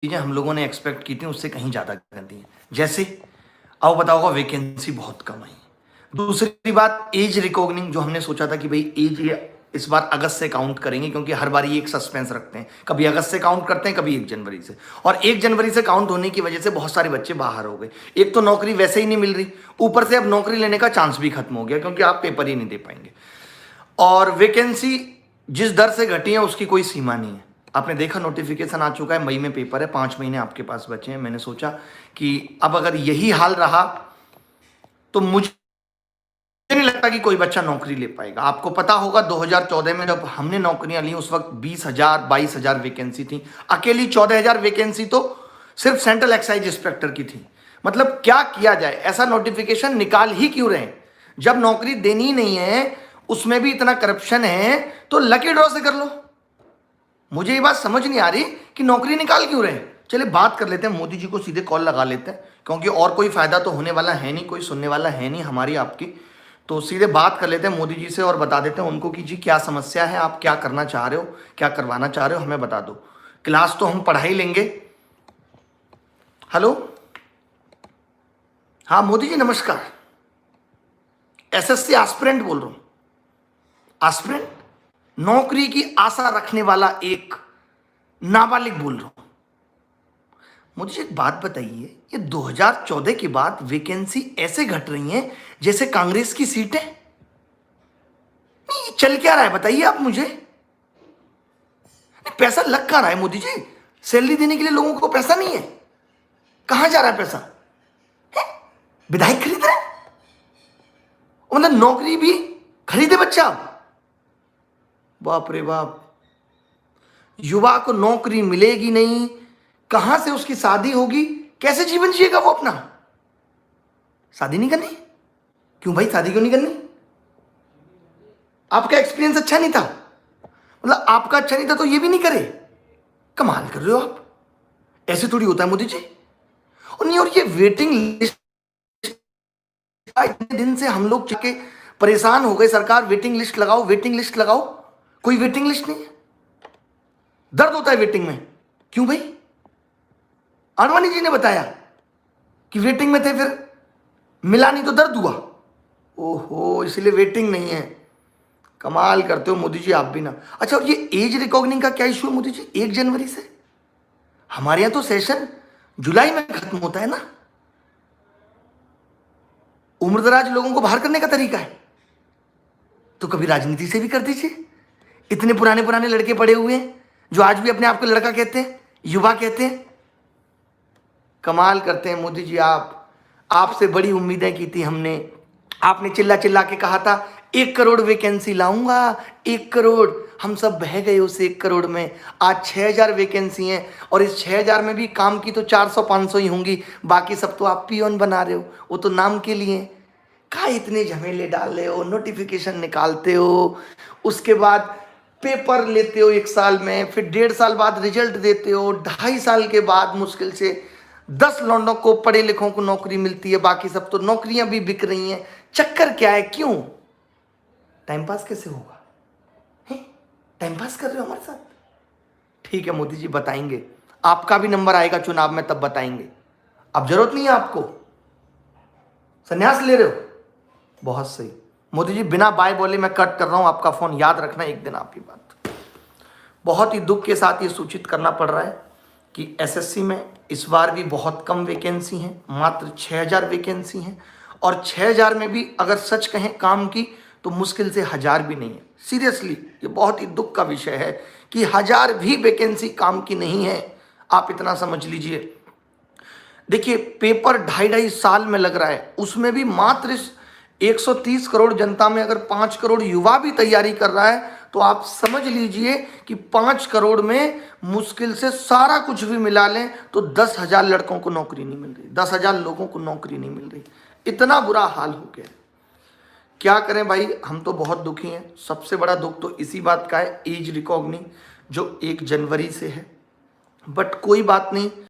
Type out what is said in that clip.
चीज़ें हम लोगों ने एक्सपेक्ट की थी उससे कहीं ज़्यादा गंदी है। जैसे अब बताओगा वैकेंसी बहुत कम आई। दूसरी बात एज रिकॉग्निंग, जो हमने सोचा था कि भाई एज ये इस बार अगस्त से काउंट करेंगे, क्योंकि हर बार ये एक सस्पेंस रखते हैं, कभी अगस्त से काउंट करते हैं, कभी 1 जनवरी से। और 1 जनवरी से काउंट होने की वजह से बहुत सारे बच्चे बाहर हो गए। एक तो नौकरी वैसे ही नहीं मिल रही, ऊपर से अब नौकरी लेने का चांस भी खत्म हो गया, क्योंकि आप पेपर ही नहीं दे पाएंगे। और वैकेंसी जिस दर से घटी है उसकी कोई सीमा नहीं है। आपने देखा नोटिफिकेशन आ चुका है, मई में पेपर है, 5 महीने आपके पास बचे हैं। मैंने सोचा कि अब अगर यही हाल रहा तो मुझे नहीं लगता कि कोई बच्चा नौकरी ले पाएगा। आपको पता होगा 2014 में जब हमने नौकरियां ली उस वक्त 20,000 22,000 वैकेंसी थी। अकेली 14,000 वैकेंसी तो सिर्फ सेंट्रल एक्साइज इंस्पेक्टर की थी। मतलब क्या किया जाए, ऐसा नोटिफिकेशन निकाल ही क्यों रहे? जब नौकरी देनी ही नहीं है, उसमें भी इतना करप्शन है, तो लकी ड्रॉ से कर लो। मुझे ये बात समझ नहीं आ रही कि नौकरी निकाल क्यों रहे। चलिए बात कर लेते हैं, मोदी जी को सीधे कॉल लगा लेते हैं, क्योंकि और कोई फायदा तो होने वाला है नहीं, कोई सुनने वाला है नहीं हमारी आपकी। तो सीधे बात कर लेते हैं मोदी जी से और बता देते हैं उनको कि जी क्या समस्या है, आप क्या करना चाह रहे हो, क्या करवाना चाह रहे हो, हमें बता दो। क्लास तो हम पढ़ा ही लेंगे। हेलो, हाँ मोदी जी नमस्कार। एसएससी एस्पिरेंट बोल रहा हूं। एस्पिरेंट, नौकरी की आशा रखने वाला एक नाबालिग बोल रहा हूं। मुझे एक बात बताइए, ये 2014 के बाद वैकेंसी ऐसे घट रही हैं जैसे कांग्रेस की सीटें। नहीं, ये चल क्या रहा है बताइए आप मुझे। नहीं, पैसा लग कहां रहा है मोदी जी? सैलरी देने के लिए लोगों को पैसा नहीं है, कहां जा रहा है पैसा? है? विधायक खरीद रहे हैं, मतलब नौकरी भी खरीदे बच्चा। बाप रे बाप, युवा को नौकरी मिलेगी नहीं, कहां से उसकी शादी होगी, कैसे जीवन जिएगा वो अपना? शादी नहीं करनी? क्यों भाई, शादी क्यों नहीं करनी? आपका एक्सपीरियंस अच्छा नहीं था, मतलब आपका अच्छा नहीं था तो ये भी नहीं करे? कमाल कर रहे हो आप, ऐसे थोड़ी होता है मोदी जी। और नहीं, और ये वेटिंग लिस्ट, इतने दिन से हम लोग के परेशान हो गए, सरकार वेटिंग लिस्ट लगाओ, वेटिंग लिस्ट लगाओ, कोई वेटिंग लिस्ट नहीं है। दर्द होता है वेटिंग में, क्यों भाई? आडवाणी जी ने बताया कि वेटिंग में थे, फिर मिला नहीं तो दर्द हुआ। ओहो, इसलिए वेटिंग नहीं है। कमाल करते हो मोदी जी आप भी ना। अच्छा, और ये एज रिकॉग्निंग का क्या इशू है मोदी जी? 1 जनवरी से हमारे यहां तो सेशन जुलाई में खत्म होता है ना। उम्रदराज लोगों को बाहर करने का तरीका है तो कभी राजनीति से भी कर दीजिए। इतने पुराने पुराने लड़के पड़े हुए हैं जो आज भी अपने आप को लड़का कहते हैं, युवा कहते हैं। कमाल करते हैं मोदी जी आप। आपसे बड़ी उम्मीदें की थी हमने। आपने चिल्ला चिल्ला के कहा था 1 करोड़ वैकेंसी लाऊंगा, 1 करोड़। हम सब बह गए उस 1 करोड़ में। आज 6,000 वैकेंसी हैं, और इस 6,000 में भी काम की तो 400-500 ही होंगी, बाकी सब तो आप पियोन बना रहे हो, वो तो नाम के लिए। कहा इतने झमेले डाल रहे हो, नोटिफिकेशन निकालते हो, उसके बाद पेपर लेते हो 1 साल में, फिर 1.5 साल बाद रिजल्ट देते हो, 2.5 साल के बाद मुश्किल से 10 लौंडों को, पढ़े लिखों को नौकरी मिलती है, बाकी सब तो नौकरियां भी बिक रही हैं। चक्कर क्या है, क्यों? टाइम पास कैसे होगा? टाइम पास कर रहे हो हमारे साथ? ठीक है मोदी जी, बताएंगे, आपका भी नंबर आएगा चुनाव में, तब बताएंगे। अब जरूरत नहीं है आपको, संन्यास ले रहे हो, बहुत सही। मोदी जी बिना बाय बोले मैं कट कर रहा हूं आपका फोन, याद रखना एक दिन आपकी बात। बहुत ही दुख के साथ ये सूचित करना पड़ रहा है कि एसएससी में इस बार भी बहुत कम वैकेंसी हैं, मात्र 6,000 वैकेंसी हैं। और 6,000 में भी अगर सच कहें काम की तो मुश्किल से 1,000 भी नहीं है। सीरियसली ये बहुत ही दुख का विषय है कि 1,000 भी वैकेंसी काम की नहीं है। आप इतना समझ लीजिए। देखिए, पेपर 2.5 साल में लग रहा है, उसमें भी मात्र 130 करोड़ जनता में अगर 5 करोड़ युवा भी तैयारी कर रहा है तो आप समझ लीजिए कि 5 करोड़ में मुश्किल से सारा कुछ भी मिला लें तो 10,000 लड़कों को नौकरी नहीं मिल रही, 10,000 लोगों को नौकरी नहीं मिल रही। इतना बुरा हाल हो गया। क्या करें भाई, हम तो बहुत दुखी हैं। सबसे बड़ा दुख तो इसी बात का है, एज रिकॉग्निंग जो 1 जनवरी से है। बट कोई बात नहीं,